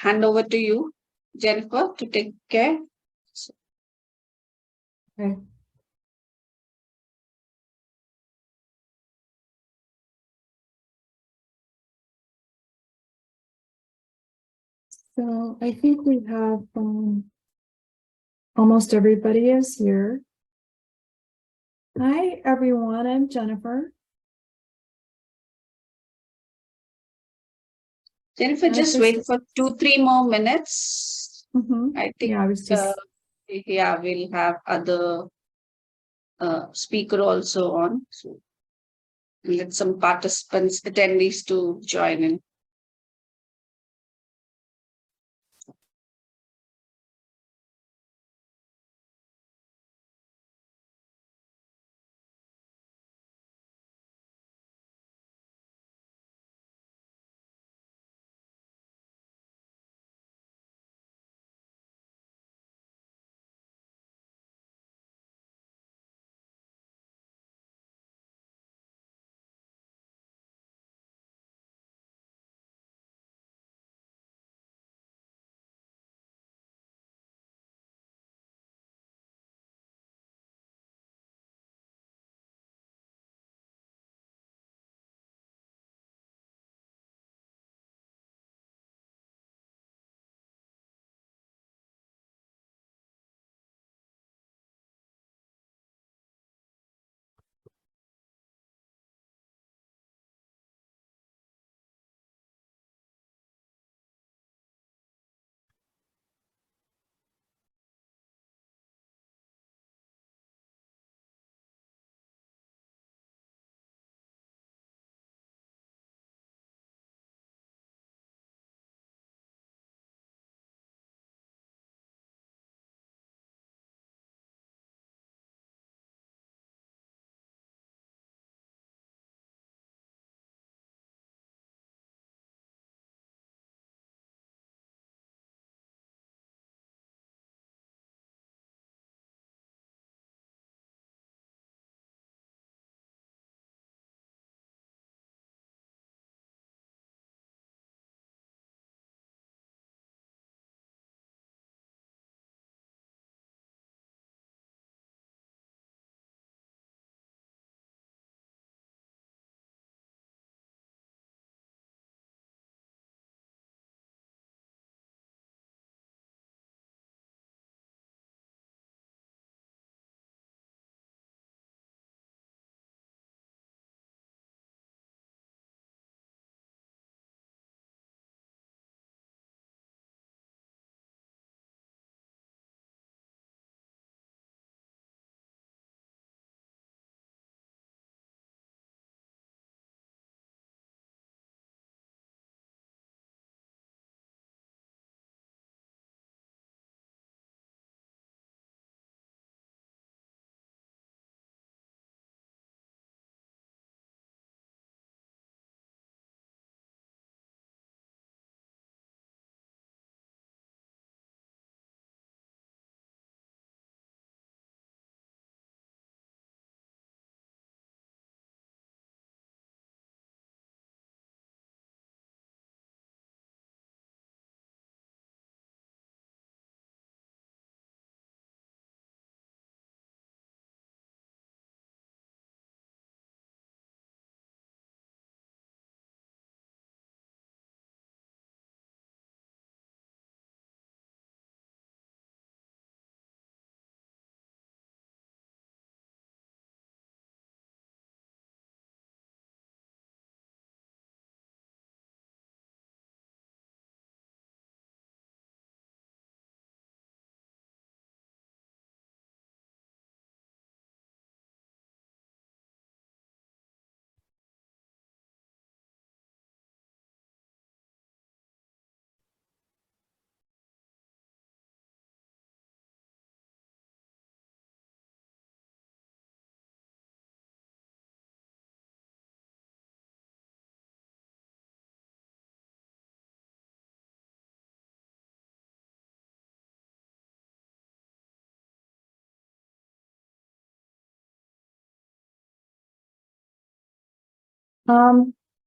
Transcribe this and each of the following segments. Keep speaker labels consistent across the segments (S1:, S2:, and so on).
S1: hand over to you, Jennifer, to take care.
S2: Okay. So I think we have almost everybody is here. Hi, everyone. I'm Jennifer.
S1: Jennifer, just wait for 2-3 more minutes. I think,
S2: yeah, I was just
S1: yeah, we'll have other speaker also on. So let some participants, attendees to join in.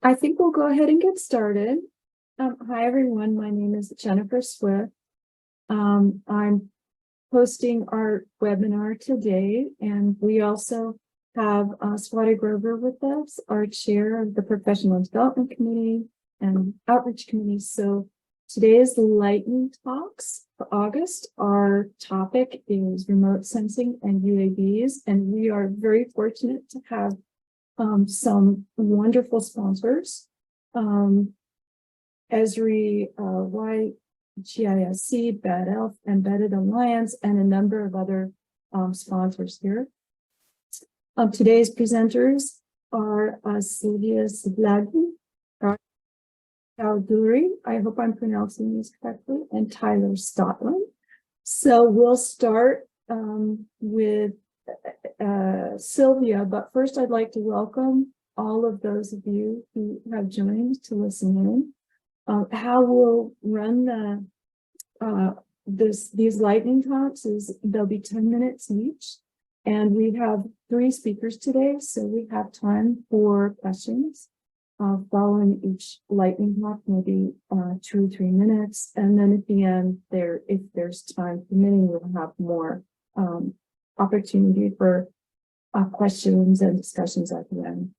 S2: I think we'll go ahead and get started. Hi, everyone. My name is Jennifer Swift. I'm hosting our webinar today, and we also have Swati Grover with us, our chair of the Professional Development Committee and Outreach Committee. So today's lightning talks for August. Our topic is remote sensing and UAVs, and we are very fortunate to have some wonderful sponsors. Esri, YGISC, Bad Elf, Embedded Alliance, and a number of other sponsors here. Today's presenters are Sylvia Siblagi, Calduri, I hope I'm pronouncing these correctly, and Tyler Stotland. So we'll start with Sylvia, but first I'd like to welcome all of those of you who have joined to listen in. How we'll run these lightning talks is they'll be 10 minutes each, and we have 3 speakers today, so we have time for questions following each lightning talk, maybe 2 or 3 minutes, and then at the end, if there's time permitting, we'll have more opportunity for questions and discussions at the end.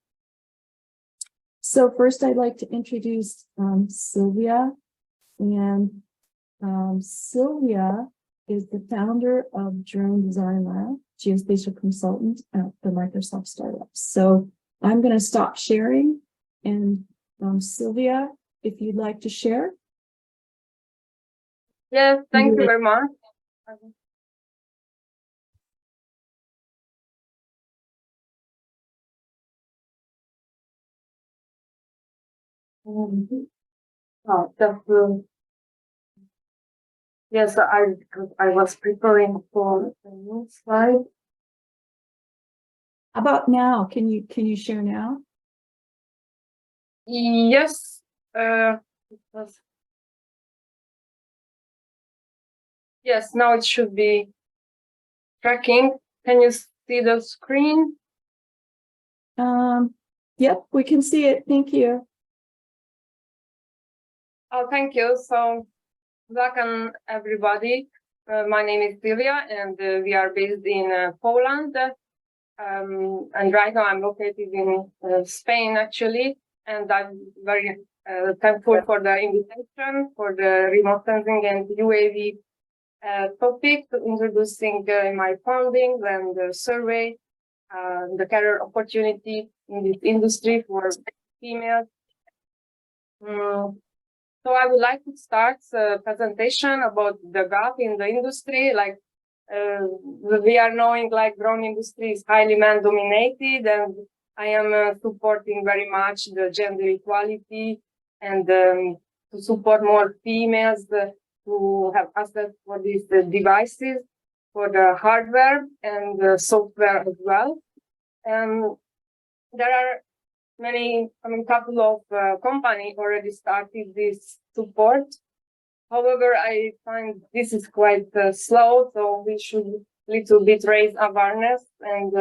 S2: So first, I'd like to introduce Sylvia, and Sylvia is the founder of Drone Design Lab, geospatial consultant at the Microsoft startup. So I'm going to stop sharing, and Sylvia, if you'd like to share.
S3: Yes, thank you very much. Yes, I was preparing for the new slide.
S2: How about now? Can you share now?
S3: Yes, yes, now it should be tracking. Can you see the screen?
S2: Yep, we can see it. Thank you.
S3: Oh, thank you. So, welcome everybody. My name is Sylvia, and we are based in Poland. And right now I'm located in Spain, actually. And I'm very thankful for the invitation for the remote sensing and UAV topic, introducing my findings and the survey, the career opportunity in this industry for females. So I would like to start a presentation about the gap in the industry. Like we are knowing, like drone industry is highly man dominated, and I am supporting very much the gender equality and to support more females who have access for these devices, for the hardware and the software as well. And there are couple of companies already started this support. However, I find this is quite slow, so we should little bit raise awareness and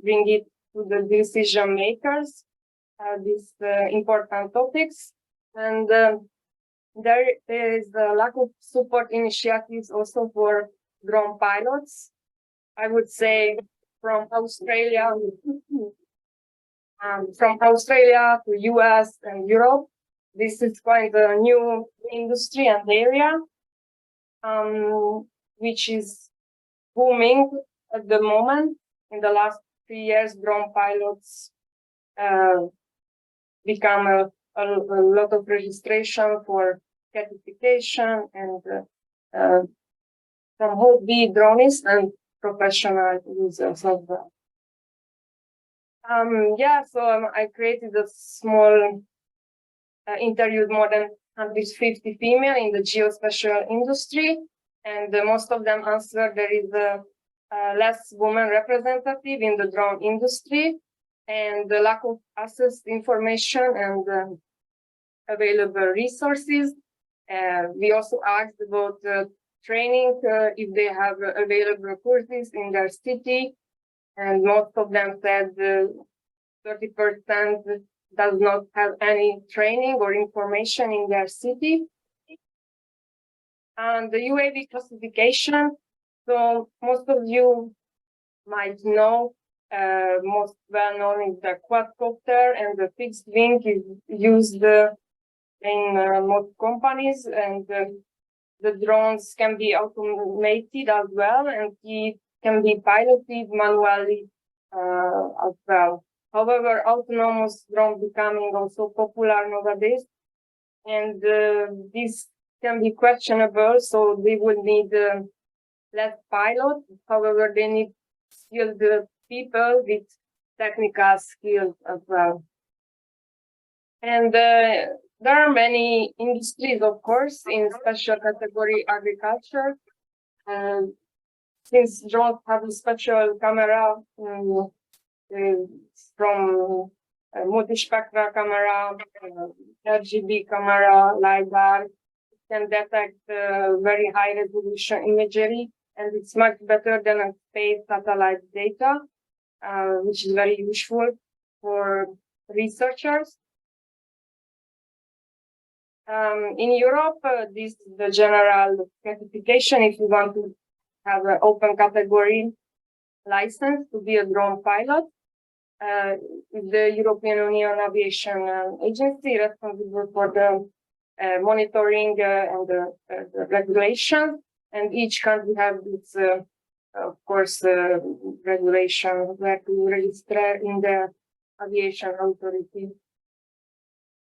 S3: bring it to the decision makers, these important topics. And there is a lack of support initiatives also for drone pilots. I would say from Australia to US and Europe. This is quite a new industry and area, which is booming at the moment. In the last 3 years, drone pilots become a lot of registration for certification and from hobby dronists and professional users as well. I created a small interviewed more than 150 female in the geospatial industry, and most of them answered there is less women representative in the drone industry, and the lack of access to information and available resources. We also asked about training, if they have available courses in their city, and most of them said 30% does not have any training or information in their city. And the UAV classification, so most of you might know, most well known is the quadcopter, and the fixed wing is used in most companies, and the drones can be automated as well, and it can be piloted manually as well. However, autonomous drone becoming also popular nowadays, and this can be questionable, so they will need less pilots. However, they need skilled people with technical skills as well. And there are many industries, of course, in special category agriculture. Since drones have a special camera from multispectral camera, RGB camera, LiDAR, can detect very high resolution imagery, and it's much better than a space satellite data, which is very useful for researchers. In Europe, this is the general classification if you want to have an open category license to be a drone pilot. The European Union Aviation Agency responsible for the monitoring and the regulation, and each country has its, of course, regulation where to register in the aviation authority.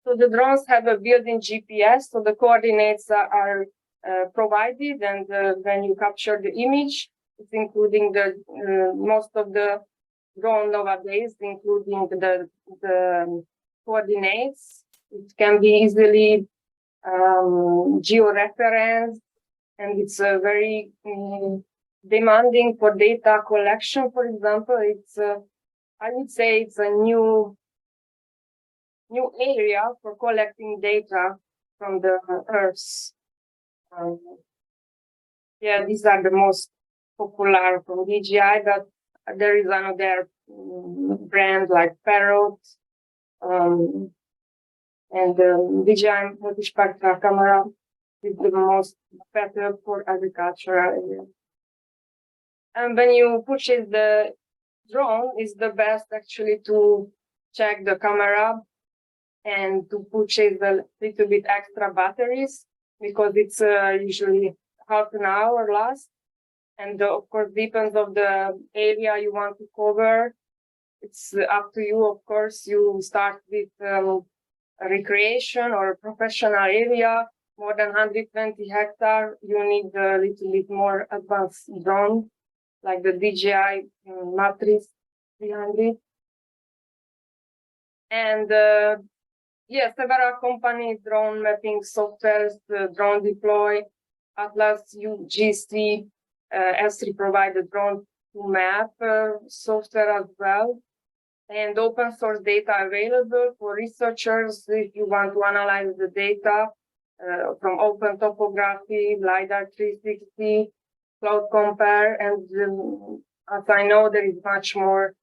S3: So the drones have a built-in GPS, so the coordinates are provided, and when you capture the image, it's including the most of the drone nowadays, including the coordinates. It can be easily georeferenced, and it's very demanding for data collection. For example, it's I would say it's a new area for collecting data from the Earth. Yeah, these are the most popular from DJI, but there is another brand like Parrot, and DJI multispectral camera is the most better for agricultural area. And when you purchase the drone, it's the best actually to check the camera and to purchase a little bit extra batteries, because it's usually half an hour last. And of course, depends of the area you want to cover. It's up to you, of course. You start with a recreation or a professional area, more than 120 hectares. You need a little bit more advanced drone, like the DJI Matrix 300. And yeah, several companies, drone mapping softwares, Drone Deploy, Atlas UGC, S3 provide the drone to map software as well, and open source data available for researchers if you want to analyze the data from Open Topography, LiDAR 360, Cloud Compare, and as I know, there is much more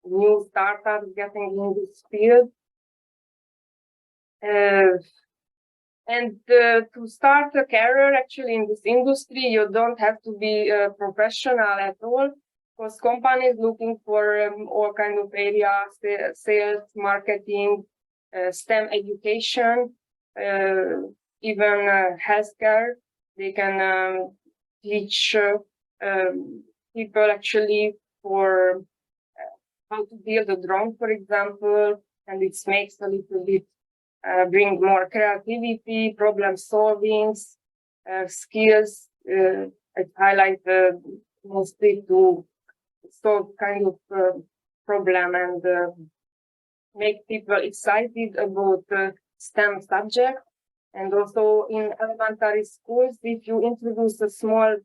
S3: new startups getting in this field. And to start a career actually in this industry, you don't have to be a professional at all, because companies looking for all kind of areas, sales, marketing, STEM education, even healthcare. They can teach people actually for how to build a drone, for example, and it makes a little bit bring more creativity, problem solving skills. It highlights mostly to solve kind of problem and make people excited about STEM subject. And also in elementary schools, if you introduce a small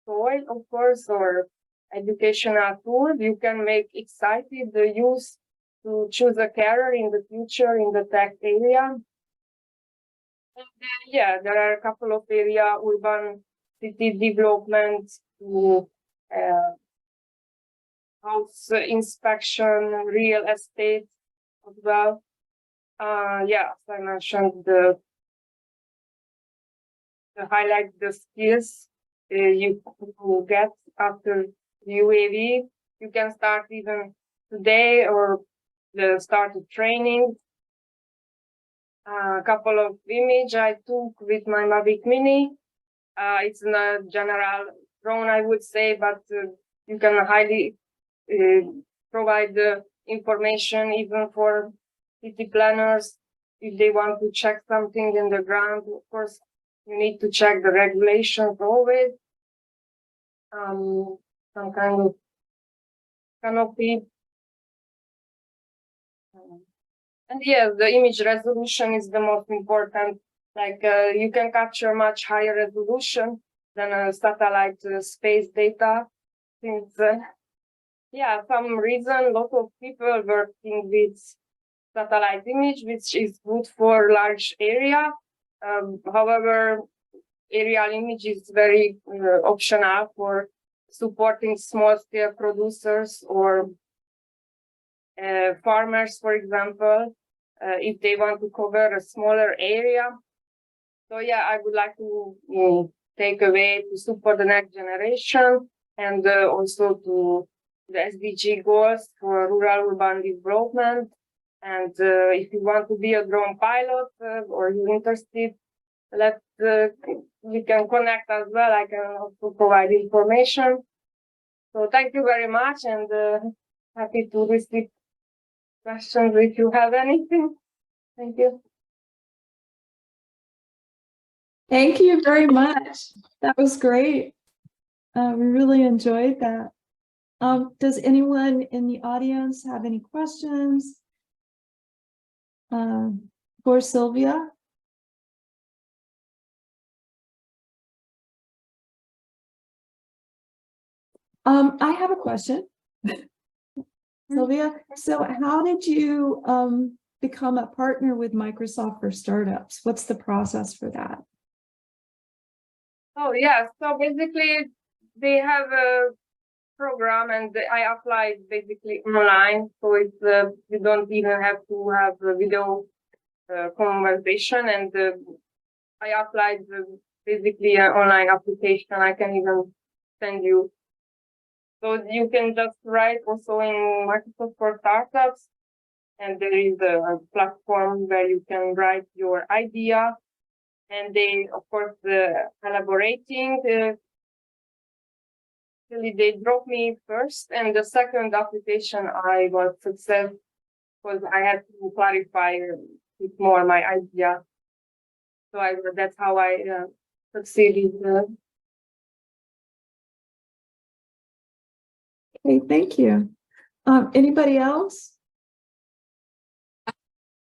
S3: toy, of course, or educational tool, you can make excited the youth to choose a career in the future in the tech area. And yeah, there are a couple of areas, urban city development, to house inspection, real estate as well. Yeah, as I mentioned, to highlight the skills you will get after UAV. You can start even today or start the training. A couple of images I took with my Mavic Mini. It's not general drone, I would say, but you can highly provide the information even for city planners if they want to check something in the ground. Of course, you need to check the regulations always. Some kind of canopy. And yes, the image resolution is the most important. Like you can capture much higher resolution than a satellite space data. Since, yeah, some reason, a lot of people working with satellite image, which is good for large area. However, aerial image is very optional for supporting small scale producers or farmers, for example, if they want to cover a smaller area. So yeah, I would like to take away to support the next generation and also to the SDG goals for rural urban development. And if you want to be a drone pilot or you're interested, we can connect as well. I can also provide information. So thank you very much, and happy to receive questions if you have anything. Thank you.
S2: Thank you very much. That was great. We really enjoyed that. Does anyone in the audience have any questions for Sylvia? I have a question. Sylvia, so how did you become a partner with Microsoft for Startups? What's the process for that?
S3: Oh yeah, so basically they have a program and I applied basically online, so it's you don't even have to have a video conversation, and I applied basically an online application. I can even send you. So you can just write also in Microsoft for Startups, and there is a platform where you can write your idea, and they, of course, collaborating. They dropped me first, and the second application I was success because I had to clarify a bit more my idea. So that's how I succeeded.
S2: Okay, thank you. Anybody else?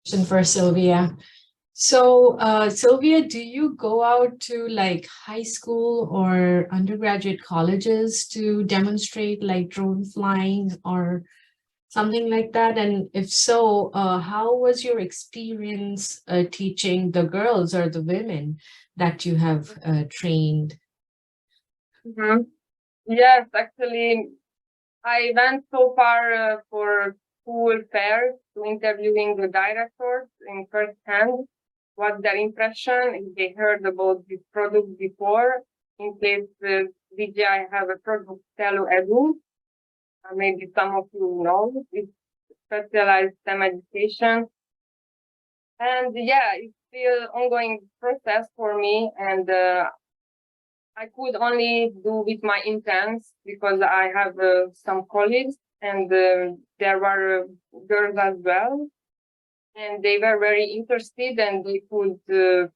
S4: Question for Sylvia. So, Sylvia, do you go out to like high school or undergraduate colleges to demonstrate like drone flying or something like that? And if so, how was your experience teaching the girls or the women that you have trained?
S3: Mm-hmm. Yes, actually, I went so far for school fairs to interviewing the directors in first hand, what their impression, if they heard about this product before. In case DJI have a product, Telo Edu, maybe some of you know, it's specialized STEM education. And yeah, it's still ongoing process for me, and I could only do with my interns because I have some colleagues, and there were girls as well, and they were very interested, and they could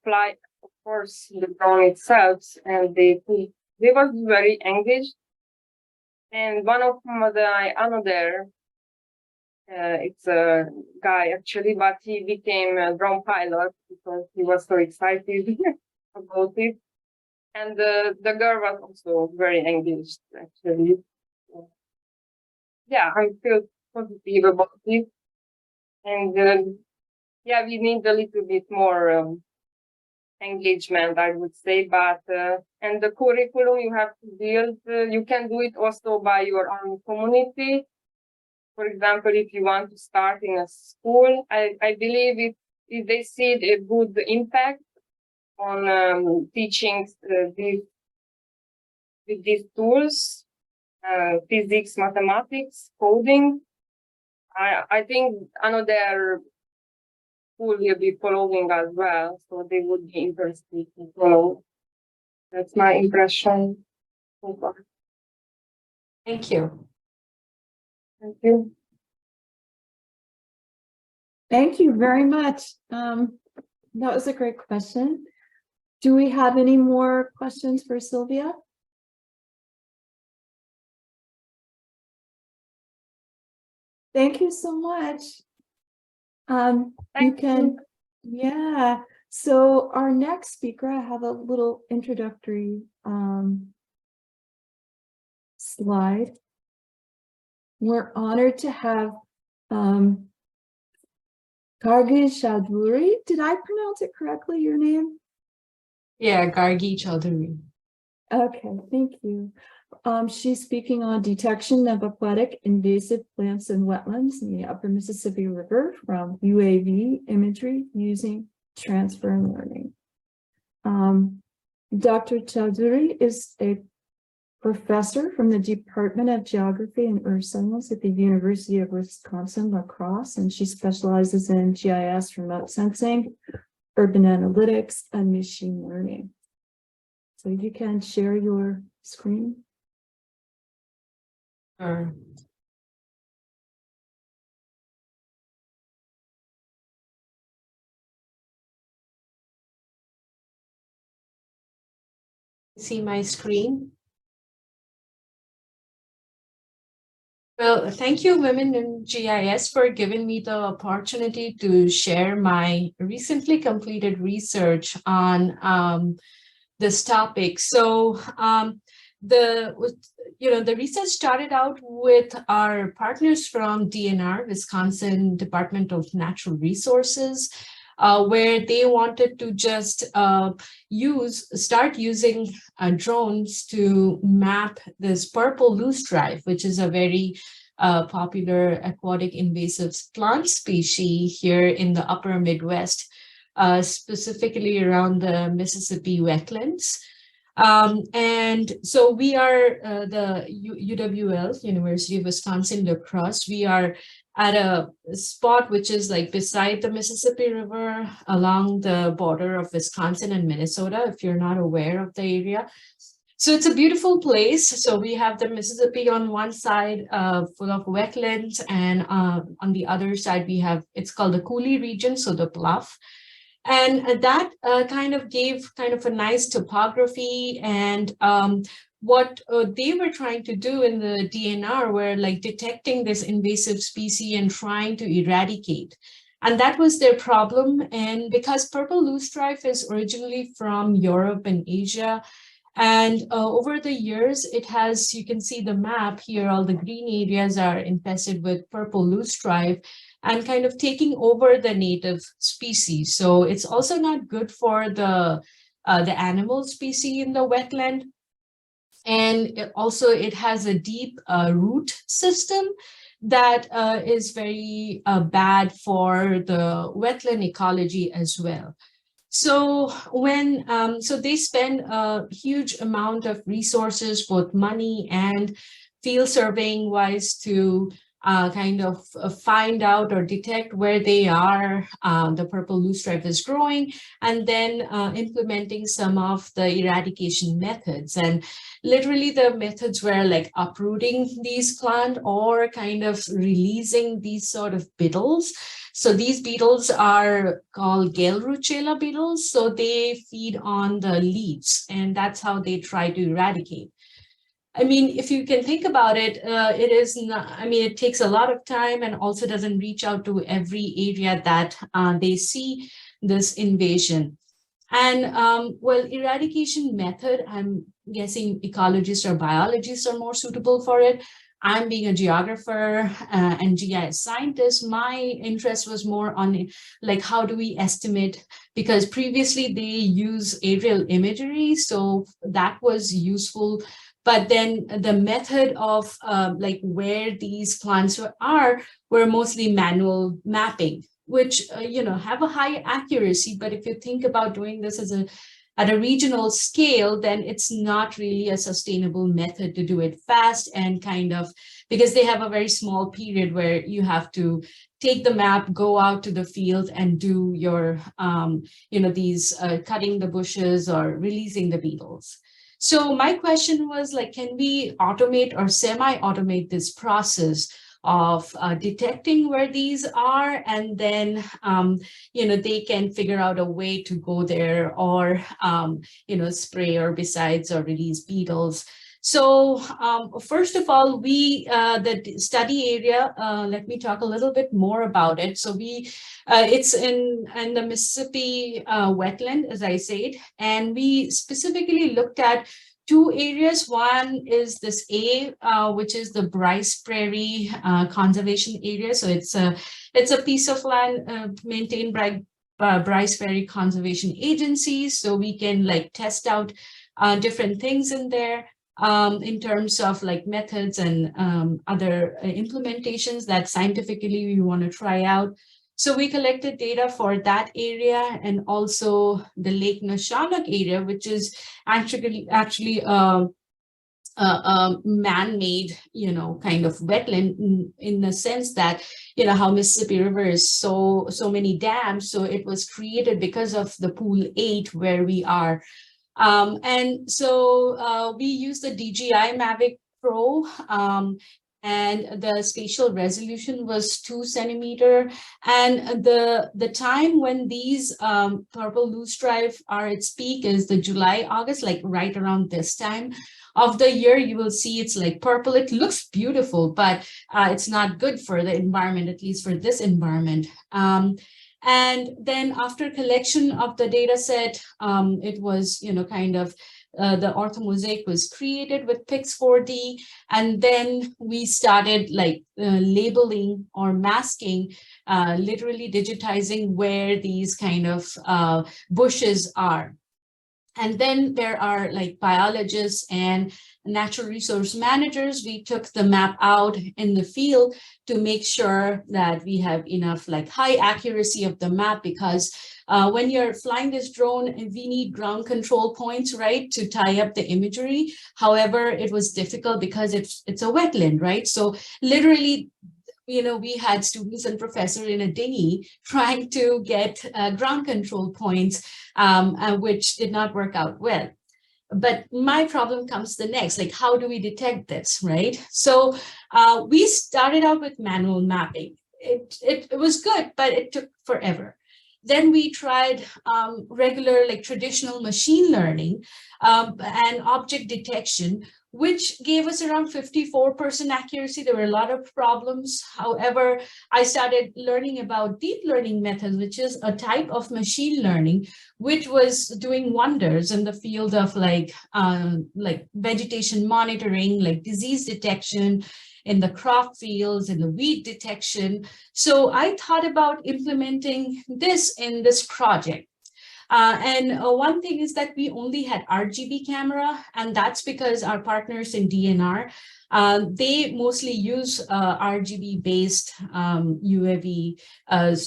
S3: fly, of course, the drone itself, and they was very engaged. And one of another, it's a guy actually, but he became a drone pilot because he was so excited about it. And the girl was also very engaged, actually. Yeah, I feel positive about it. And yeah, we need a little bit more engagement, I would say. But and the curriculum you have to build, you can do it also by your own community. For example, if you want to start in a school, I believe if they see a good impact on teaching with these tools, physics, mathematics, coding. I think another school will be following as well, so they would be interested to follow. That's my impression so far.
S4: Thank you.
S3: Thank you.
S2: Thank you very much. That was a great question. Do we have any more questions for Sylvia? Thank you so much. You
S3: Thank
S2: can, yeah. So our next speaker, I have a little introductory slide. We're honored to have Gargi Chaudhuri. Did I pronounce it correctly, your name?
S4: Yeah, Gargi Chaudhuri.
S2: Okay, thank you. She's speaking on detection of aquatic invasive plants and wetlands in the upper Mississippi River from UAV imagery using transfer learning. Dr. Chaudhuri is a professor from the Department of Geography and Earth Science at the University of Wisconsin-La Crosse, and she specializes in GIS, remote sensing, urban analytics, and machine learning. So you can share your screen.
S4: Sure. See my screen? Well, thank you, Women in GIS, for giving me the opportunity to share my recently completed research on this topic. So the research started out with our partners from DNR, Wisconsin Department of Natural Resources, where they wanted to just start using drones to map this purple loosestrife, which is a very popular aquatic invasive plant species here in the upper Midwest, specifically around the Mississippi wetlands. And so we are the UWL, University of Wisconsin-La Crosse. We are at a spot which is like beside the Mississippi River along the border of Wisconsin and Minnesota, if you're not aware of the area. So it's a beautiful place. So we have the Mississippi on one side, full of wetlands, and on the other side we have, it's called the Coulee region, so the bluff. And that kind of gave kind of a nice topography, and what they were trying to do in the DNR were like detecting this invasive species and trying to eradicate. And that was their problem. And because purple loosestrife is originally from Europe and Asia, and over the years, it has, you can see the map here, all the green areas are infested with purple loosestrife and kind of taking over the native species. So it's also not good for the animal species in the wetland. And it has a deep root system that is very bad for the wetland ecology as well. So when so they spend a huge amount of resources, both money and field surveying wise, to kind of find out or detect where they are, the purple loosestrife is growing, and then implementing some of the eradication methods. And literally the methods were like uprooting these plants or kind of releasing these sort of beetles. So these beetles are called Gale-Ruchela beetles. So they feed on the leaves, and that's how they try to eradicate. I mean, if you can think about it, it is not, I mean, it takes a lot of time and also doesn't reach out to every area that they see this invasion. And well, eradication method, I'm guessing ecologists or biologists are more suitable for it. I'm being a geographer and GIS scientist. My interest was more on like, how do we estimate? Because previously they use aerial imagery, so that was useful. But then the method of like where these plants are were mostly manual mapping. which have a high accuracy. But if you think about doing this at a regional scale, then it's not really a sustainable method to do it fast and kind of, because they have a very small period where you have to take the map, go out to the field and do your, these cutting the bushes or releasing the beetles. So my question was like, can we automate or semi-automate this process of detecting where these are, and then they can figure out a way to go there or spray herbicides or release beetles. So first of all, the study area, let me talk a little bit more about it. So it's in the Mississippi wetland, as I said, and we specifically looked at two areas. One is this which is the Bryce Prairie Conservation Area. So it's a piece of land maintained by Bryce Prairie Conservation Agency. So we can like test out different things in there in terms of like methods and other implementations that scientifically we want to try out. So we collected data for that area and also the Lake Neshonoc area, which is actually man-made, kind of wetland in the sense that, how Mississippi River is so many dams. So it was created because of the Pool 8 where we are. And so we use the DJI Mavic Pro, and the spatial resolution was 2 centimeter. And the time when these purple loosestrife are its peak is the July, August, like right around this time of the year. You will see it's like purple. It looks beautiful, but it's not good for the environment, at least for this environment. And then after collection of the data set, it was, kind of the orthomosaic was created with Pix4D. And then we started like labeling or masking, literally digitizing where these kind of bushes are. And then there are like biologists and natural resource managers. We took the map out in the field to make sure that we have enough like high accuracy of the map, because when you're flying this drone, we need ground control points, right, to tie up the imagery. However, it was difficult because it's a wetland, right? So literally, we had students and professors in a dinghy trying to get ground control points, which did not work out well. But my problem comes the next, like, how do we detect this, right? So we started out with manual mapping. It was good, but it took forever. Then we tried regular, like traditional machine learning and object detection, which gave us around 54% accuracy. There were a lot of problems. However, I started learning about deep learning methods, which is a type of machine learning, which was doing wonders in the field of like vegetation monitoring, like disease detection, in the crop fields, in the weed detection. So I thought about implementing this in this project. And one thing is that we only had RGB camera, and that's because our partners in DNR, they mostly use RGB-based UAV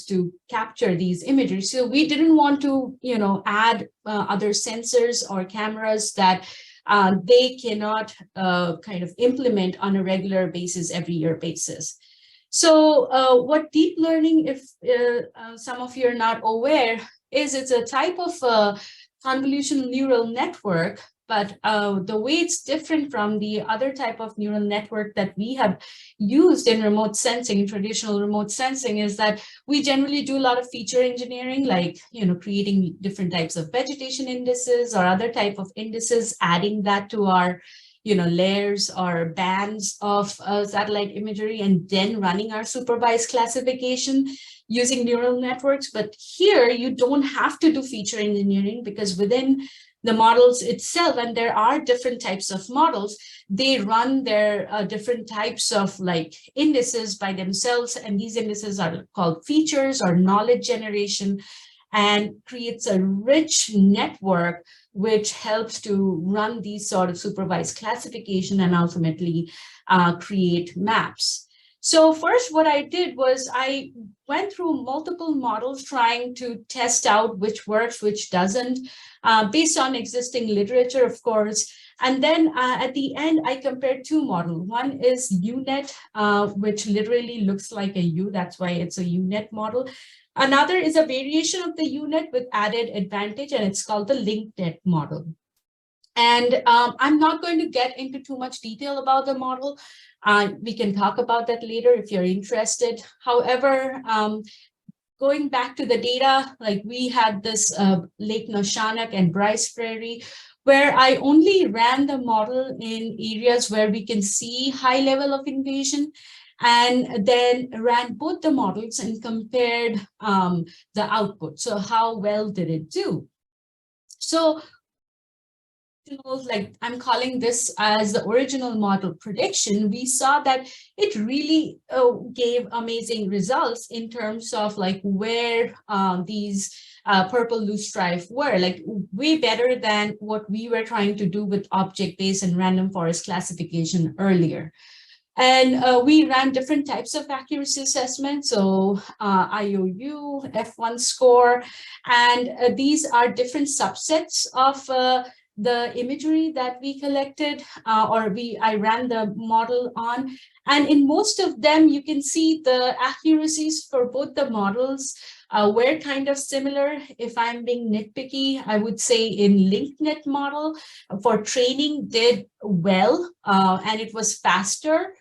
S4: to capture these images. So we didn't want to, add other sensors or cameras that they cannot kind of implement on a regular basis, every year basis. So what deep learning, if some of you are not aware, is it's a type of convolutional neural network, but the way it's different from the other type of neural network that we have used in remote sensing, traditional remote sensing, is that we generally do a lot of feature engineering, like, creating different types of vegetation indices or other type of indices, adding that to our layers or bands of satellite imagery, and then running our supervised classification using neural networks. But here you don't have to do feature engineering, because within the models itself, and there are different types of models, they run their different types of like indices by themselves, and these indices are called features or knowledge generation, and creates a rich network which helps to run these sort of supervised classification and ultimately create maps. So first, what I did was I went through multiple models trying to test out which works, which doesn't, based on existing literature, of course. And then at the end, I compared two models. One is UNet, which literally looks like a U. That's why it's a UNet model. Another is a variation of the UNet with added advantage, and it's called the LinkNet model. And I'm not going to get into too much detail about the model. We can talk about that later if you're interested. However, going back to the data, like we had this Lake Noshanak and Bryce Prairie, where I only ran the model in areas where we can see high level of invasion, and then ran both the models and compared the output. So how well did it do? So like I'm calling this as the original model prediction, we saw that it really gave amazing results in terms of like where these purple loosestrife were, like way better than what we were trying to do with object-based and random forest classification earlier. And we ran different types of accuracy assessments, so IOU, F1 score, and these are different subsets of the imagery that we collected, I ran the model on. And in most of them, you can see the accuracies for both the models were kind of similar. If I'm being nitpicky, I would say in LinkNet model for training did well, and it was faster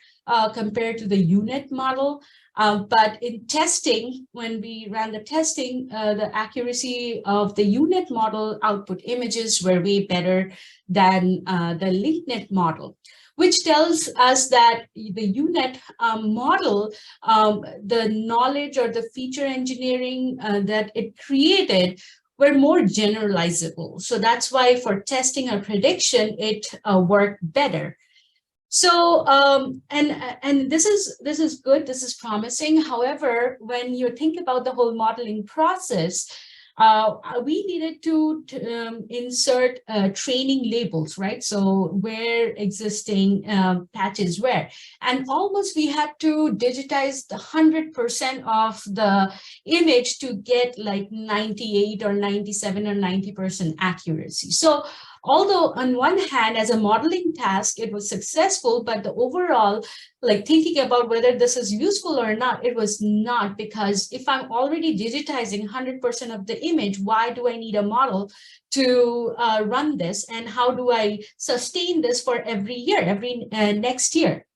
S4: compared to the UNet model. But in testing, when we ran the testing, the accuracy of the UNet model output images were way better than the LinkNet model, which tells us that the UNet model, the knowledge or the feature engineering that it created were more generalizable. So that's why for testing or prediction, it worked better. So and this is good, this is promising. However, when you think about the whole modeling process, we needed to insert training labels, right? So where existing patches were, and almost we had to digitize the 100% of the image to get like 98 or 97 or 90% accuracy. So although on one hand, as a modeling task, it was successful, but the overall, like thinking about whether this is useful or not, it was not, because if I'm already digitizing 100% of the image, why do I need a model to run this? And how do I sustain this for every year, every next year?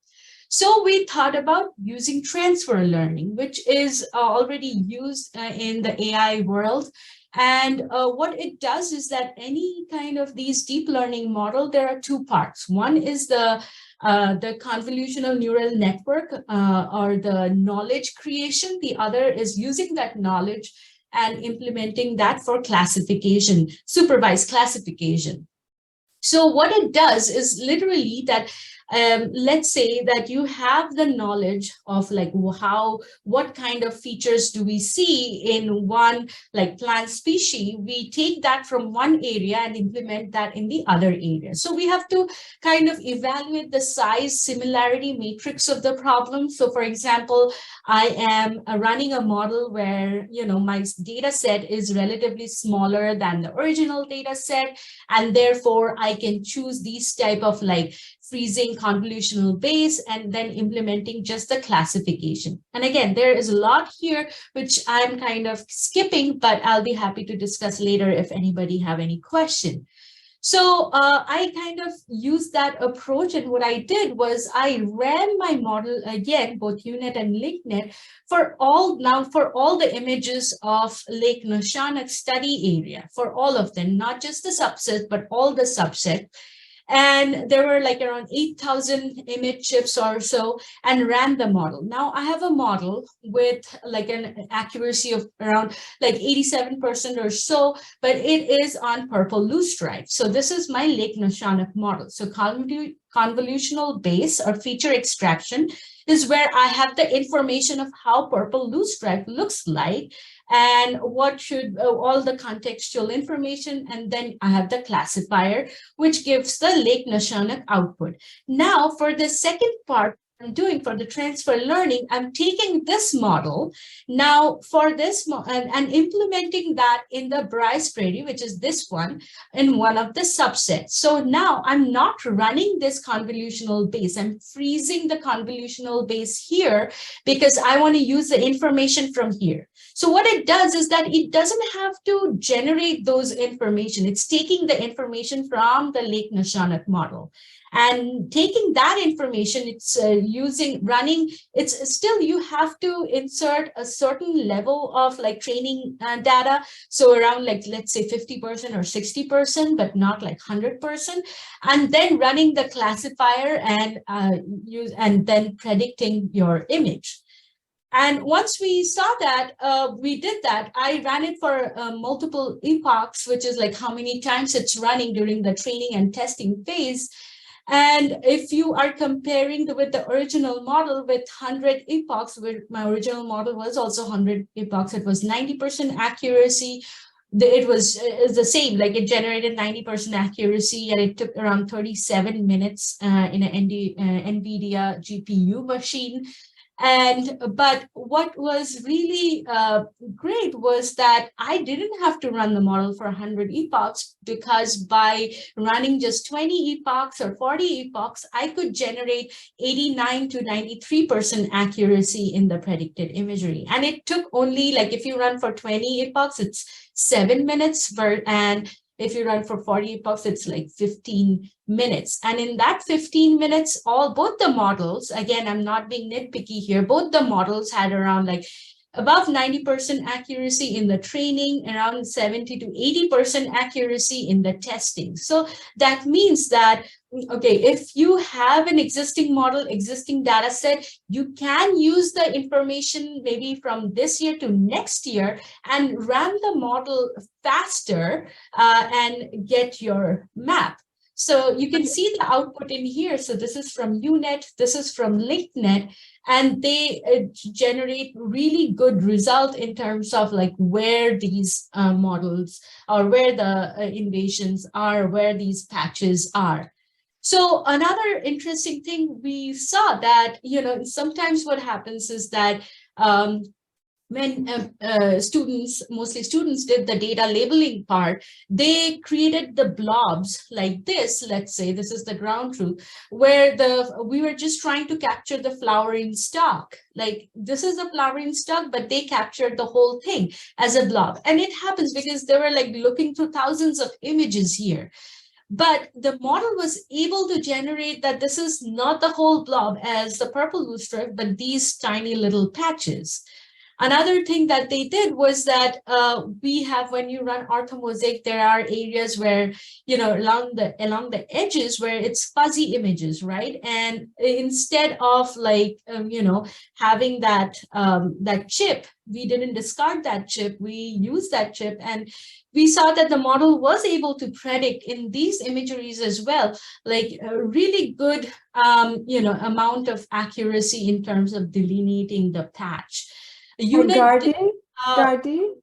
S4: So we thought about using transfer learning, which is already used in the AI world. And what it does is that any kind of these deep learning model, there are two parts. One is the convolutional neural network or the knowledge creation. The other is using that knowledge and implementing that for classification, supervised classification. So what it does is literally that let's say that you have the knowledge of like what kind of features do we see in one like plant species. We take that from one area and implement that in the other area. So we have to kind of evaluate the size similarity matrix of the problem. So for example, I am running a model where, you know, my data set is relatively smaller than the original data set, and therefore I can choose these type of like freezing convolutional base and then implementing just the classification. And again, there is a lot here which I'm kind of skipping, but I'll be happy to discuss later if anybody have any question. So I kind of used that approach, and what I did was I ran my model again, both UNet and LinkNet, for all the images of Lake Noshanak study area, for all of them, not just the subset, but all the subset. And there were like around 8,000 image chips or so, and ran the model. Now I have a model with like an accuracy of around like 87% or so, but it is on purple loosestrife. So this is my Lake Noshanak model. So convolutional base or feature extraction is where I have the information of how purple loosestrife looks like, and what should all the contextual information, and then I have the classifier, which gives the Lake Noshanak output. Now for the second part I'm doing for the transfer learning, I'm taking this model now for this and implementing that in the Bryce Prairie, which is this one, in one of the subsets. So now I'm not running this convolutional base. I'm freezing the convolutional base here because I want to use the information from here. So what it does is that it doesn't have to generate those information. It's taking the information from the Lake Neshonoc model. And taking that information, it's it's still, you have to insert a certain level of like training data. So around like, let's say 50% or 60%, but not like 100%. And then running the classifier and then predicting your image. And once we saw that, we did that. I ran it for multiple epochs, which is like how many times it's running during the training and testing phase. And if you are comparing with the original model with 100 epochs, where my original model was also 100 epochs, it was 90% accuracy. It was the same, like it generated 90% accuracy, and it took around 37 minutes in an NVIDIA GPU machine. But what was really great was that I didn't have to run the model for 100 epochs, because by running just 20 epochs or 40 epochs, I could generate 89 to 93% accuracy in the predicted imagery. And it took only, like, if you run for 20 epochs, it's 7 minutes, and if you run for 40 epochs, it's like 15 minutes. And in that 15 minutes, both the models, again, I'm not being nitpicky here, both the models had around like above 90% accuracy in the training, around 70 to 80% accuracy in the testing. So that means that, okay, if you have an existing model, existing data set, you can use the information maybe from this year to next year and run the model faster and get your map. So you can see the output in here. So this is from UNet, this is from LinkNet, and they generate really good result in terms of like where these models, or where the invasions are, where these patches are. So another interesting thing we saw that, sometimes what happens is that when students, mostly students, did the data labeling part, they created the blobs like this. Let's say this is the ground truth, where we were just trying to capture the flowering stalk. Like this is the flowering stalk, but they captured the whole thing as a blob. And it happens because they were like looking through thousands of images here. But the model was able to generate that this is not the whole blob as the purple loosestrife, but these tiny little patches. Another thing that they did was that we have, when you run orthomosaic, there are areas where, along the edges where it's fuzzy images, right? And instead of like, having that chip, we didn't discard that chip, we used that chip, and we saw that the model was able to predict in these imageries as well, like a really good, amount of accuracy in terms of delineating the patch.
S2: Gardi,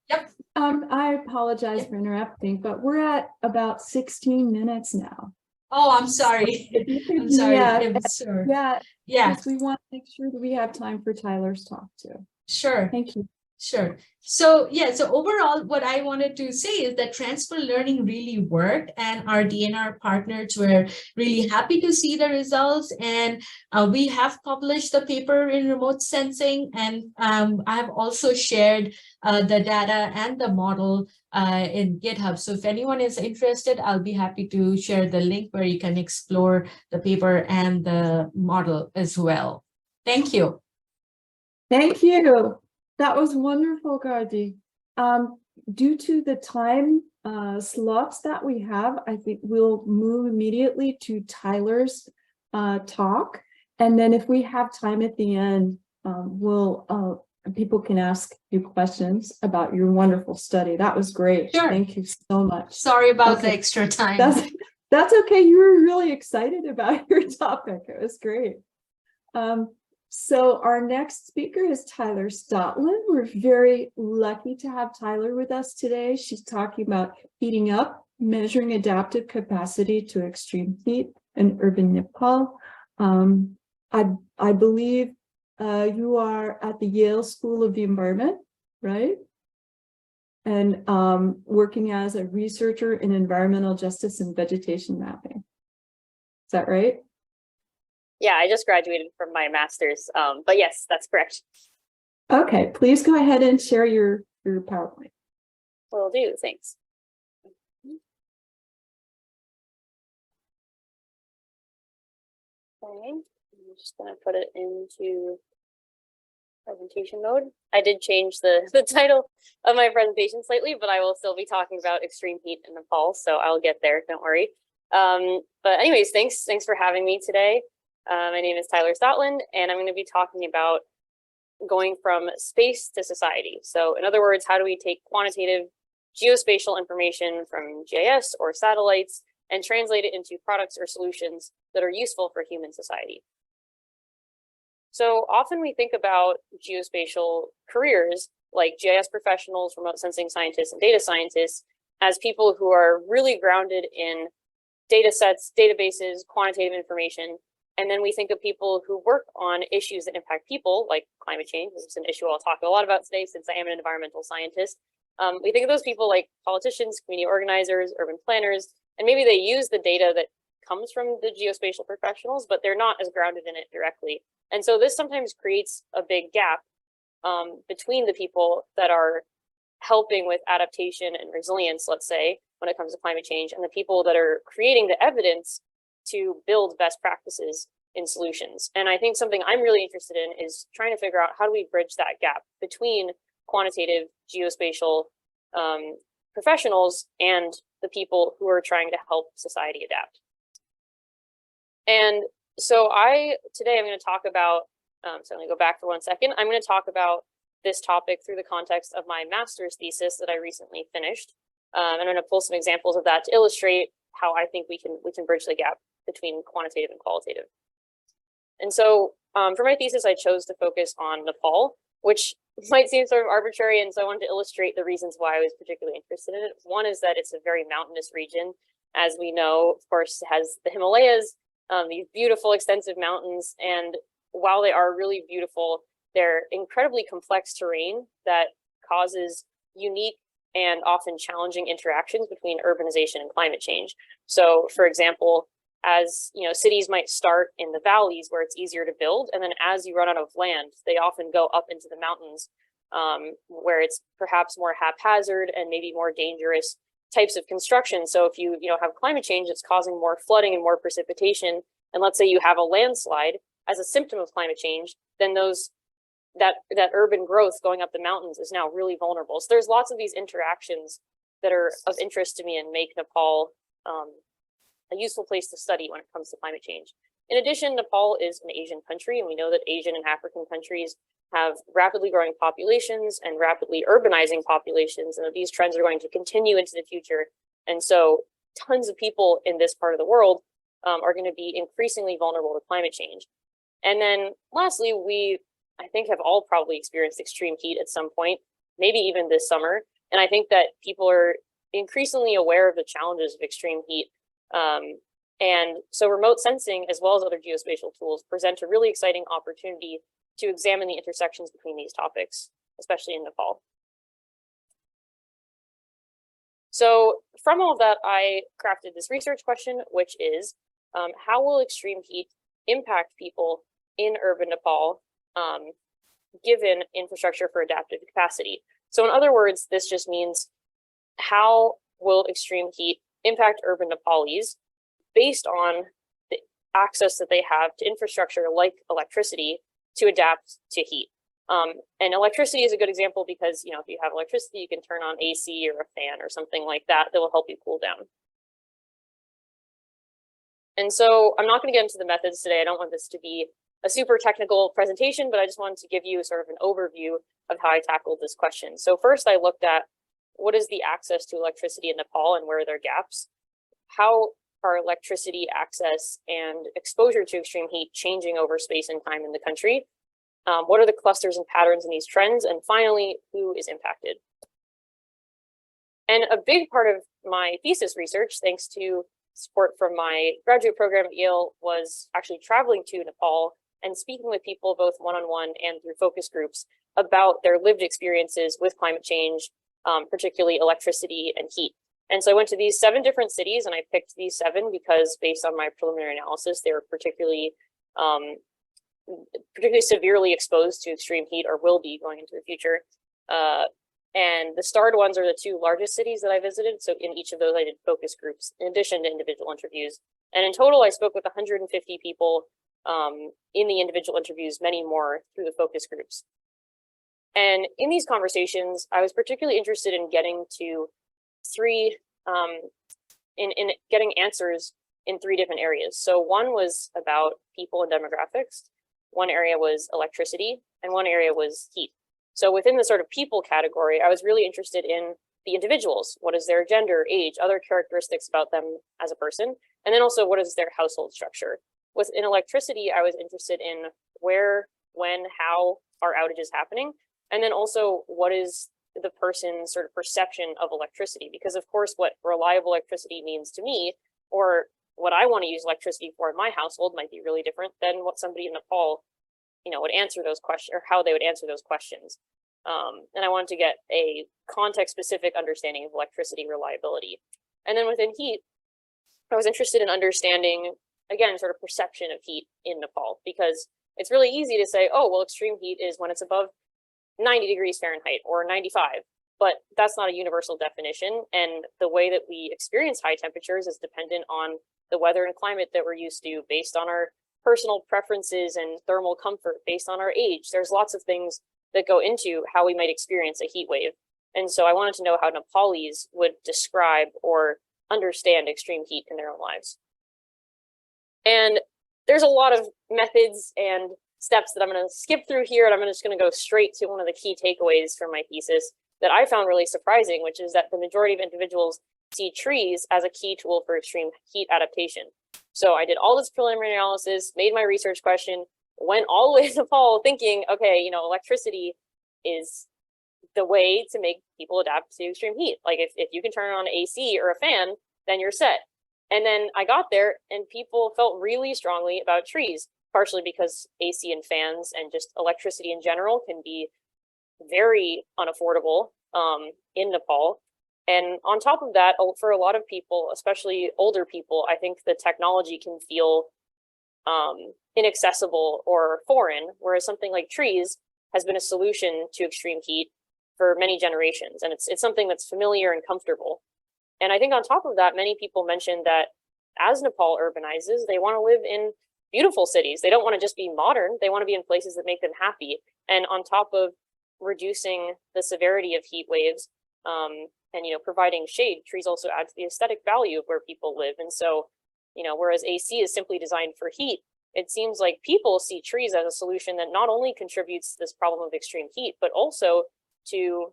S4: Yep.
S2: I apologize for interrupting, but we're at about 16 minutes now.
S4: Oh, I'm sorry. I'm sorry.
S2: Yeah.
S4: Yeah.
S2: We want to make sure that we have time for Tyler's talk too.
S4: Sure.
S2: Thank you.
S4: Sure. So so overall, what I wanted to say is that transfer learning really worked, and our DNR partners were really happy to see the results. And we have published the paper in remote sensing, and I have also shared the data and the model in GitHub. So if anyone is interested, I'll be happy to share the link where you can explore the paper and the model as well. Thank you.
S2: Thank you. That was wonderful, Gardi. Due to the time slots that we have, I think we'll move immediately to Tyler's talk. And then if we have time at the end, people can ask you questions about your wonderful study. That was great.
S4: Sure.
S2: Thank you so much.
S4: Sorry about the extra time.
S2: That's okay. You were really excited about your topic. It was great. So our next speaker is Tyler Stotland. We're very lucky to have Tyler with us today. She's talking about heating up, measuring adaptive capacity to extreme heat in urban Nepal. I believe you are at the Yale School of the Environment, right? And working as a researcher in environmental justice and vegetation mapping. Is that right?
S5: Yeah, I just graduated from my master's, but yes, that's correct.
S2: Okay, please go ahead and share your PowerPoint.
S5: Will do, thanks. Okay, I'm just gonna put it into presentation mode. I did change the title of my presentation slightly, but I will still be talking about extreme heat in Nepal, so I'll get there, don't worry. But anyways, thanks for having me today. My name is Tyler Stotland, and I'm going to be talking about going from space to society. So in other words, how do we take quantitative geospatial information from GIS or satellites and translate it into products or solutions that are useful for human society? So often we think about geospatial careers like GIS professionals, remote sensing scientists, and data scientists as people who are really grounded in data sets, databases, quantitative information. And then we think of people who work on issues that impact people, like climate change. This is an issue I'll talk a lot about today since I am an environmental scientist. We think of those people like politicians, community organizers, urban planners, and maybe they use the data that comes from the geospatial professionals, but they're not as grounded in it directly. And so this sometimes creates a big gap between the people that are helping with adaptation and resilience, let's say, when it comes to climate change, and the people that are creating the evidence to build best practices in solutions. And I think something I'm really interested in is trying to figure out how do we bridge that gap between quantitative geospatial professionals and the people who are trying to help society adapt. And so today I'm going to talk about, so I'm going to go back for 1 second. I'm going to talk about this topic through the context of my master's thesis that I recently finished. And I'm going to pull some examples of that to illustrate how I think we can bridge the gap between quantitative and qualitative. And so for my thesis, I chose to focus on Nepal, which might seem sort of arbitrary. And so I wanted to illustrate the reasons why I was particularly interested in it. One is that it's a very mountainous region. As we know, of course, it has the Himalayas, these beautiful, extensive mountains. And while they are really beautiful, they're incredibly complex terrain that causes unique and often challenging interactions between urbanization and climate change. So, for example, as you know, cities might start in the valleys where it's easier to build, and then as you run out of land, they often go up into the mountains where it's perhaps more haphazard and maybe more dangerous types of construction. So if you have climate change that's causing more flooding and more precipitation, and let's say you have a landslide as a symptom of climate change, then that urban growth going up the mountains is now really vulnerable. So there's lots of these interactions that are of interest to me and make Nepal a useful place to study when it comes to climate change. In addition, Nepal is an Asian country, and we know that Asian and African countries have rapidly growing populations and rapidly urbanizing populations, and that these trends are going to continue into the future. And so tons of people in this part of the world are going to be increasingly vulnerable to climate change. And then lastly, I think have all probably experienced extreme heat at some point, maybe even this summer. And I think that people are increasingly aware of the challenges of extreme heat. And so remote sensing, as well as other geospatial tools, present a really exciting opportunity to examine the intersections between these topics, especially in Nepal. So from all of that, I crafted this research question, which is, how will extreme heat impact people in urban Nepal, given infrastructure for adaptive capacity? So in other words, this just means, how will extreme heat impact urban Nepalese based on the access that they have to infrastructure like electricity to adapt to heat? And electricity is a good example because, if you have electricity, you can turn on AC or a fan or something like that that will help you cool down. And so I'm not going to get into the methods today. I don't want this to be a super technical presentation, but I just wanted to give you sort of an overview of how I tackled this question. So first I looked at what is the access to electricity in Nepal and where are their gaps? How are electricity access and exposure to extreme heat changing over space and time in the country? What are the clusters and patterns in these trends? And finally, who is impacted? And a big part of my thesis research, thanks to support from my graduate program at Yale, was actually traveling to Nepal and speaking with people both one-on-one and through focus groups about their lived experiences with climate change, particularly electricity and heat. And so I went to these 7 different cities, and I picked these 7 because based on my preliminary analysis, they were particularly severely exposed to extreme heat, or will be going into the future. And the starred ones are the 2 largest cities that I visited. So in each of those, I did focus groups in addition to individual interviews. And in total, I spoke with 150 people in the individual interviews, many more through the focus groups. And in these conversations, I was particularly interested in getting to getting answers in 3 different areas. So one was about people and demographics, one area was electricity, and one area was heat. So within the sort of people category, I was really interested in the individuals. What is their gender, age, other characteristics about them as a person? And then also, what is their household structure? Within electricity, I was interested in where, when, how are outages happening? And then also, what is the person's sort of perception of electricity? Because of course, what reliable electricity means to me, or what I want to use electricity for in my household, might be really different than what somebody in Nepal, would answer those questions, or how they would answer those questions. And I wanted to get a context-specific understanding of electricity reliability. And then within heat, I was interested in understanding, again, sort of perception of heat in Nepal, because it's really easy to say, oh, well, extreme heat is when it's above 90 degrees Fahrenheit or 95, but that's not a universal definition. And the way that we experience high temperatures is dependent on the weather and climate that we're used to, based on our personal preferences and thermal comfort, based on our age. There's lots of things that go into how we might experience a heat wave. And so I wanted to know how Nepalese would describe or understand extreme heat in their own lives. And there's a lot of methods and steps that I'm going to skip through here, and I'm just going to go straight to one of the key takeaways from my thesis that I found really surprising, which is that the majority of individuals see trees as a key tool for extreme heat adaptation. So I did all this preliminary analysis, made my research question, went all the way to Nepal thinking, okay, electricity is the way to make people adapt to extreme heat. Like if you can turn on AC or a fan, then you're set. And then I got there and people felt really strongly about trees, partially because AC and fans and just electricity in general can be very unaffordable in Nepal. And on top of that, for a lot of people, especially older people, I think the technology can feel inaccessible or foreign, whereas something like trees has been a solution to extreme heat for many generations. And it's something that's familiar and comfortable. And I think on top of that, many people mentioned that as Nepal urbanizes, they want to live in beautiful cities. They don't want to just be modern. They want to be in places that make them happy. And on top of reducing the severity of heat waves, and providing shade, trees also add to the aesthetic value of where people live. And so, whereas AC is simply designed for heat, it seems like people see trees as a solution that not only contributes to this problem of extreme heat, but also to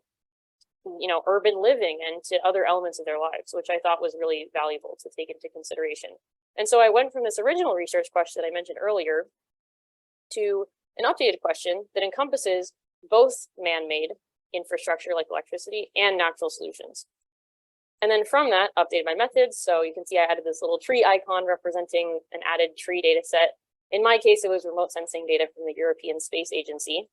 S5: urban living and to other elements of their lives, which I thought was really valuable to take into consideration. And so I went from this original research question that I mentioned earlier to an updated question that encompasses both man-made infrastructure like electricity and natural solutions. And then from that, updated my methods. So you can see I added this little tree icon representing an added tree data set. In my case, it was remote sensing data from the European Space Agency.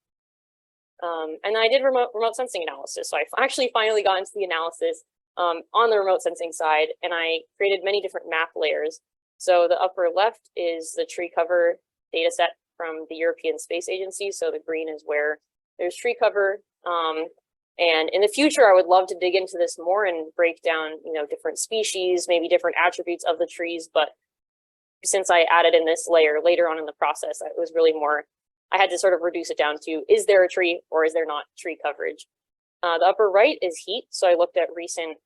S5: And then I did remote sensing analysis. So I actually finally got into the analysis on the remote sensing side, and I created many different map layers. So the upper left is the tree cover data set from the European Space Agency. So the green is where there's tree cover. And in the future, I would love to dig into this more and break down, different species, maybe different attributes of the trees. But since I added in this layer later on in the process, it was really more, I had to sort of reduce it down to, is there a tree or is there not tree coverage? The upper right is heat. So I looked at recent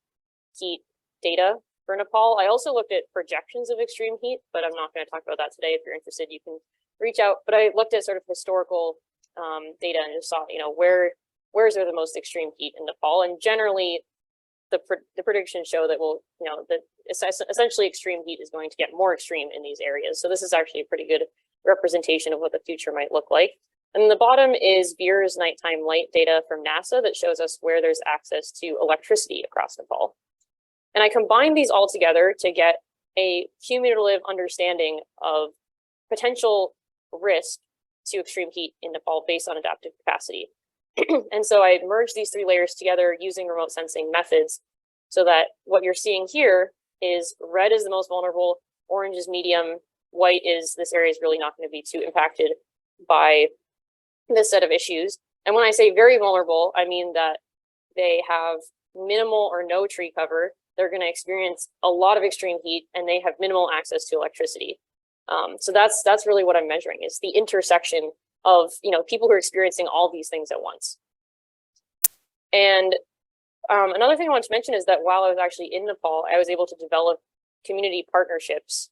S5: heat data for Nepal. I also looked at projections of extreme heat, but I'm not going to talk about that today. If you're interested, you can reach out. But I looked at sort of historical data and just saw, where is there the most extreme heat in Nepal? And generally, the predictions show that essentially extreme heat is going to get more extreme in these areas. So this is actually a pretty good representation of what the future might look like. And the bottom is VIIRS nighttime light data from NASA that shows us where there's access to electricity across Nepal. And I combined these all together to get a cumulative understanding of potential risk to extreme heat in Nepal based on adaptive capacity. And so I merged these 3 layers together using remote sensing methods so that what you're seeing here is red is the most vulnerable, orange is medium, white is this area is really not going to be too impacted by this set of issues. And when I say very vulnerable, I mean that they have minimal or no tree cover. They're going to experience a lot of extreme heat and they have minimal access to electricity. So that's really what I'm measuring, is the intersection of, people who are experiencing all these things at once. And another thing I want to mention is that while I was actually in Nepal, I was able to develop community partnerships,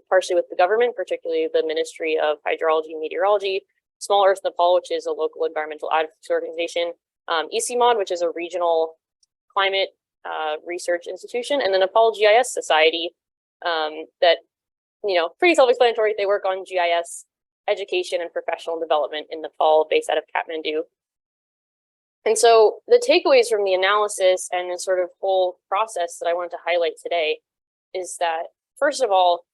S5: partially with the government, particularly the Ministry of Hydrology and Meteorology, Small Earth Nepal, which is a local environmental advocacy organization, ECMOD, which is a regional climate research institution, and the Nepal GIS Society, that, pretty self-explanatory. They work on GIS education and professional development in Nepal, based out of Kathmandu. And so the takeaways from the analysis and the sort of whole process that I wanted to highlight today is that, first of all,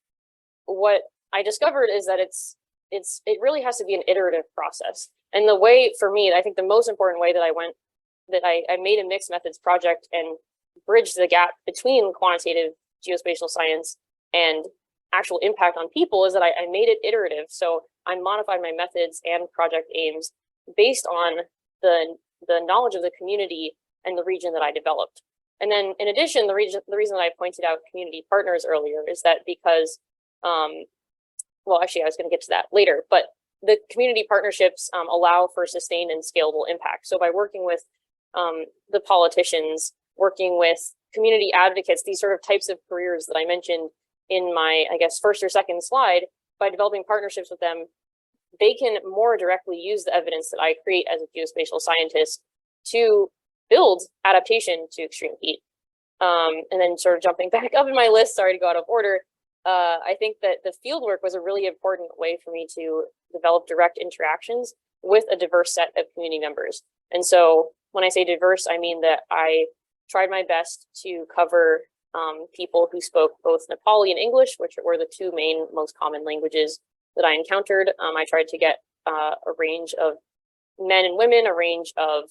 S5: what I discovered is that it really has to be an iterative process. And the way, for me, I think the most important way that I made a mixed methods project and bridged the gap between quantitative geospatial science and actual impact on people is that I made it iterative. So I modified my methods and project aims based on the knowledge of the community and the region that I developed. And then in addition, the reason that I pointed out community partners earlier is that because, well, actually, I was going to get to that later, but the community partnerships allow for sustained and scalable impact. So by working with the politicians, working with community advocates, these sort of types of careers that I mentioned in my, I guess, first or second slide, by developing partnerships with them, they can more directly use the evidence that I create as a geospatial scientist to build adaptation to extreme heat. And then sort of jumping back up in my list, sorry to go out of order, I think that the fieldwork was a really important way for me to develop direct interactions with a diverse set of community members. And so when I say diverse, I mean that I tried my best to cover people who spoke both Nepali and English, which were the 2 main most common languages that I encountered. I tried to get a range of men and women, a range of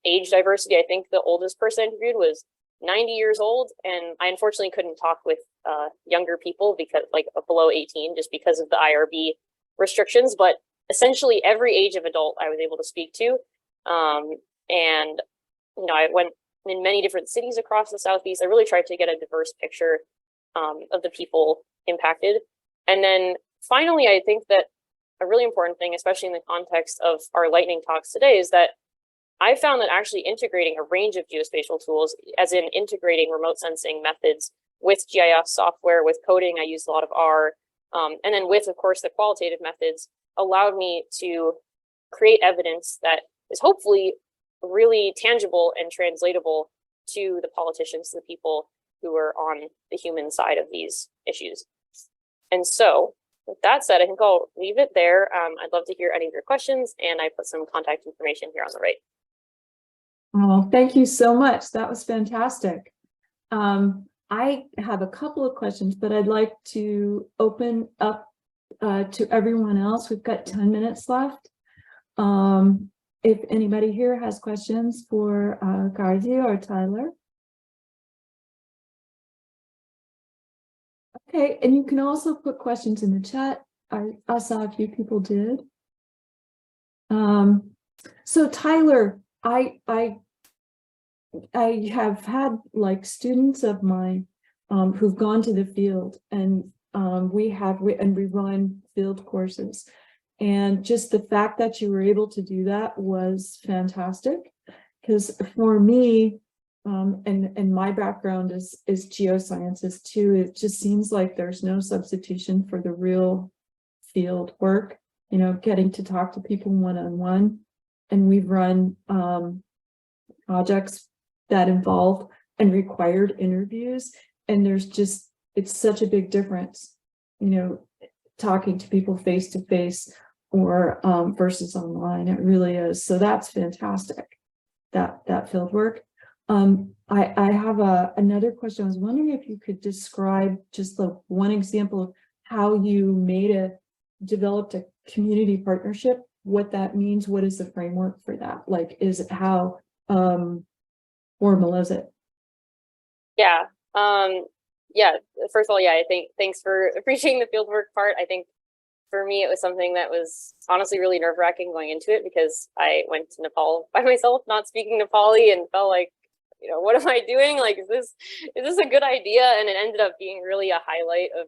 S5: age diversity. I think the oldest person I interviewed was 90 years old, and I unfortunately couldn't talk with younger people because, like, below 18, just because of the IRB restrictions. But essentially every age of adult I was able to speak to, and I went in many different cities across the Southeast. I really tried to get a diverse picture of the people impacted. And then finally, I think that a really important thing, especially in the context of our lightning talks today, is that I found that actually integrating a range of geospatial tools, as in integrating remote sensing methods with GIS software, with coding, I used a lot of R, and then with, of course, the qualitative methods, allowed me to create evidence that is hopefully really tangible and translatable to the politicians, the people who are on the human side of these issues. And so with that said, I think I'll leave it there. I'd love to hear any of your questions, and I put some contact information here on the right.
S2: Oh, thank you so much. That was fantastic. I have a couple of questions, but I'd like to open up to everyone else. We've got 10 minutes left. If anybody here has questions for Gargi or Tyler. Okay, and you can also put questions in the chat. I saw a few people did. So Tyler, I have had like students of mine who've gone to the field, and we run field courses, and just the fact that you were able to do that was fantastic, because for me, and my background is geosciences too, it just seems like there's no substitution for the real field work, getting to talk to people one-on-one. And we've run projects that involved and required interviews, and it's such a big difference, talking to people face to face or versus online. It really is. So that's fantastic, that field work. I have another question. I was wondering if you could describe just one example of how you made developed a community partnership, what that means, what is the framework for that? Like, is it how formal is it?
S5: Yeah. Yeah. First of all, yeah, I think thanks for appreciating the fieldwork part. I think for me, it was something that was honestly really nerve-wracking going into it because I went to Nepal by myself, not speaking Nepali, and felt like, you know, what am I doing? Like, is this a good idea? And it ended up being really a highlight of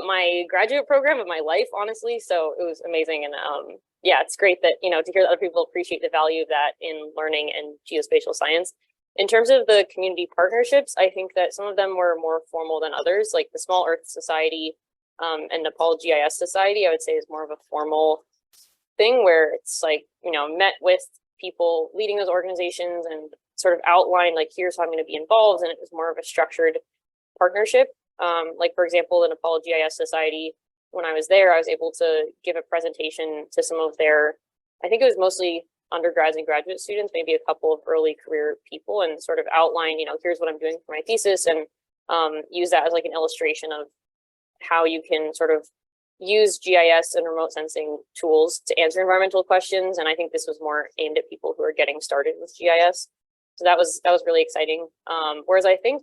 S5: my graduate program, of my life, honestly. So it was amazing. And yeah, it's great that, you know, to hear that other people appreciate the value of that in learning and geospatial science. In terms of the community partnerships, I think that some of them were more formal than others, like the Small Earth Society and Nepal GIS Society, I would say is more of a formal thing where it's like, you know, met with people leading those organizations and sort of outlined like, here's how I'm going to be involved. And it was more of a structured partnership. Like, for example, the Nepal GIS Society, when I was there, I was able to give a presentation to some of their, I think it was mostly undergrads and graduate students, maybe a couple of early career people, and sort of outline, you know, here's what I'm doing for my thesis, and use that as like an illustration of how you can sort of use GIS and remote sensing tools to answer environmental questions. And I think this was more aimed at people who are getting started with GIS. So that was really exciting. Whereas I think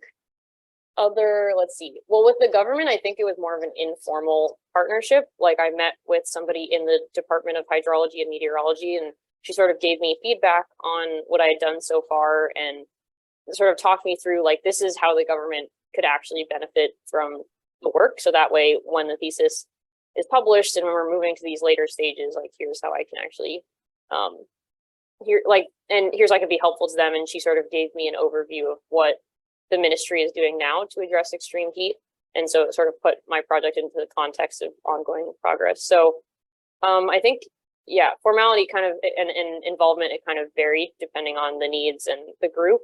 S5: let's see, well, with the government, I think it was more of an informal partnership. Like, I met with somebody in the Department of Hydrology and Meteorology, and she sort of gave me feedback on what I had done so far and sort of talked me through, like, this is how the government could actually benefit from the work. So that way, when the thesis is published and when we're moving to these later stages, like, here's how I can actually, here's how I can be helpful to them. And she sort of gave me an overview of what the ministry is doing now to address extreme heat. And so it sort of put my project into the context of ongoing progress. So I think, yeah, formality kind of and involvement, it kind of varied depending on the needs and the group.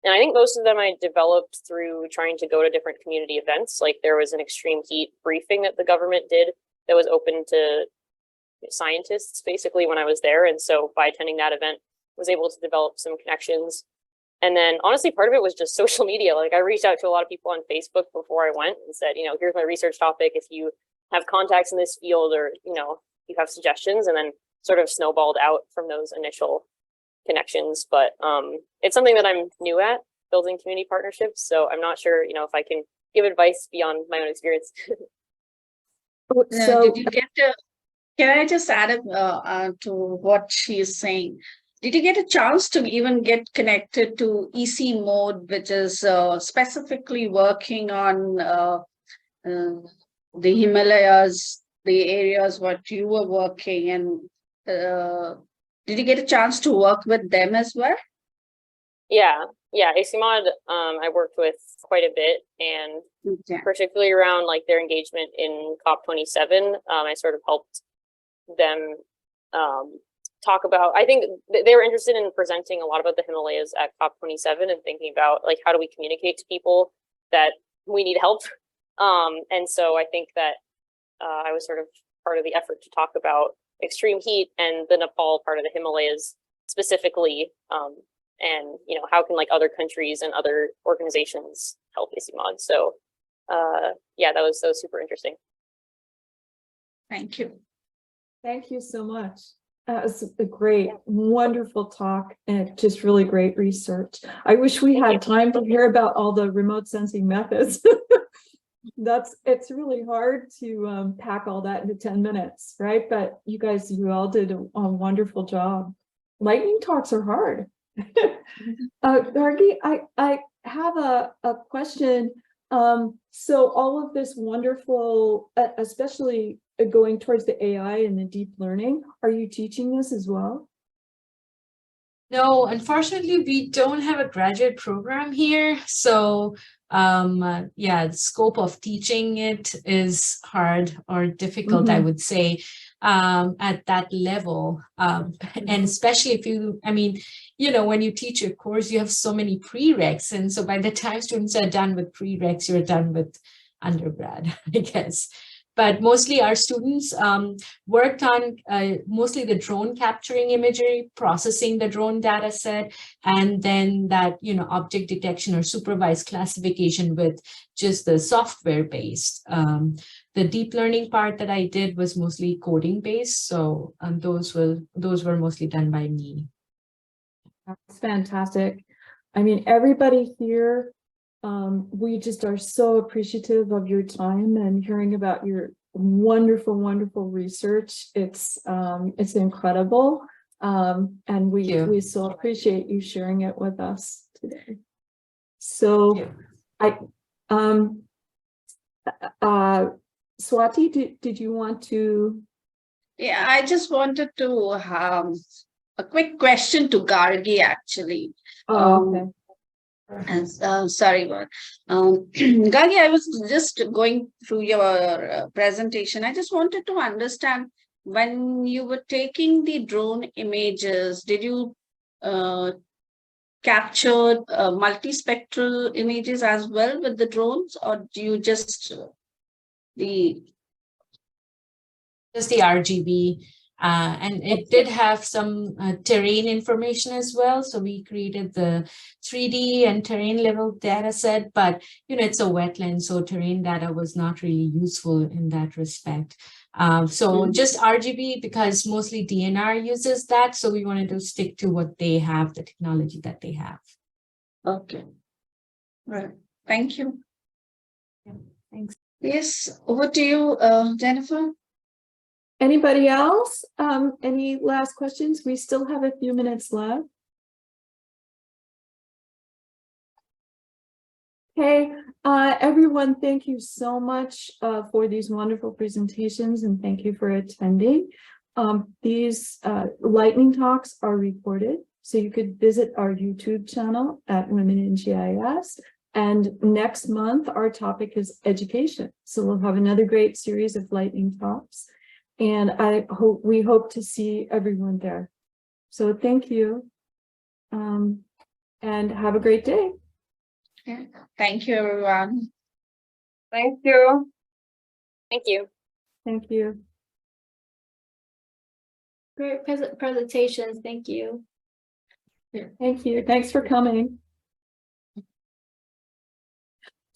S5: And I think most of them I developed through trying to go to different community events. Like, there was an extreme heat briefing that the government did that was open to scientists basically when I was there. And so by attending that event, I was able to develop some connections. And then honestly, part of it was just social media. Like, I reached out to a lot of people on Facebook before I went and said, you know, here's my research topic. If you have contacts in this field, or, you know, you have suggestions, and then sort of snowballed out from those initial connections. But it's something that I'm new at, building community partnerships. So I'm not sure, you know, if I can give advice beyond my own experience.
S2: So
S1: did you get to, can I just add to what she is saying? Did you get a chance to even get connected to EC Mode, which is specifically working on the Himalayas, the areas what you were working, and did you get a chance to work with them as well?
S5: Yeah, ACMod, I worked with quite a bit, and particularly around like their engagement in COP27, I sort of helped them talk about, I think they were interested in presenting a lot about the Himalayas at COP27 and thinking about, like, how do we communicate to people that we need help? And so I think that I was sort of part of the effort to talk about extreme heat and the Nepal part of the Himalayas specifically. And, you know, how can like other countries and other organizations help ACMod? So yeah, that was super interesting.
S1: Thank you.
S2: thank you so much. That was a great, wonderful talk, and just really great research. I wish we had time to hear about all the remote sensing methods. It's really hard to pack all that into 10 minutes, right? But you all did a wonderful job. Lightning talks are hard. Gargi, I have a question. So all of this wonderful, especially going towards the AI and the deep learning, are you teaching this as well?
S4: No, unfortunately, we don't have a graduate program here. So yeah, the scope of teaching it is hard or difficult, I would say, at that level. And especially if you, I mean, you know, when you teach a course, you have so many prereqs. And so by the time students are done with prereqs, you're done with undergrad, I guess. but mostly our students worked on mostly the drone capturing imagery, processing the drone data set, and then that, object detection or supervised classification with just the software based. The deep learning part that I did was mostly coding based. So those were mostly done by me.
S2: That's fantastic. I mean, everybody here, we just are so appreciative of your time and hearing about your wonderful, wonderful research. It's incredible. And we so appreciate you sharing it with us today. So Swati, did you want to?
S1: Yeah, I just wanted to a quick question to Gargi, actually.
S2: Okay.
S1: Sorry, Gargi, I was just going through your presentation. I just wanted to understand, when you were taking the drone images, did you capture multispectral images as well with the drones, or do you just the
S4: RGB, and it did have some terrain information as well. So we created the 3D and terrain level data set, but it's a wetland, so terrain data was not really useful in that respect. So just RGB, because mostly DNR uses that. So we wanted to stick to what they have, the technology that they have.
S1: Okay. Right. Thank you.
S2: Yeah, thanks.
S1: Yes, over to you, Jennifer.
S2: Anybody else? Any last questions? We still have a few minutes left. Okay, everyone, thank you so much for these wonderful presentations, and thank you for attending. These lightning talks are recorded, so you could visit our YouTube channel at Women in GIS. And next month, our topic is education. So we'll have another great series of lightning talks. And we hope to see everyone there. So thank you. And have a great day.
S1: Yeah. Thank you, everyone.
S3: Thank you.
S5: Thank you.
S2: Thank you.
S6: Great presentations. Thank you.
S2: Thank you. Thanks for coming.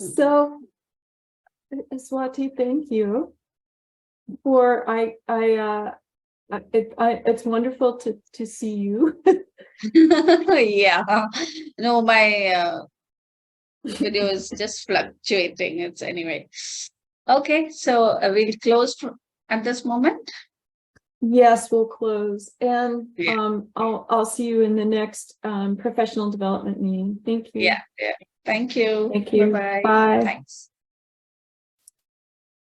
S2: So, Swati, thank you. It's wonderful to see you.
S1: Yeah. No, my video is just fluctuating. It's anyway. Okay, so we'll close at this moment.
S2: Yes, we'll close, and
S1: Yeah.
S2: I'll see you in the next professional development meeting. Thank you.
S1: Yeah. Thank you.
S2: Thank you.
S1: Bye-bye.
S2: Bye.
S1: Thanks.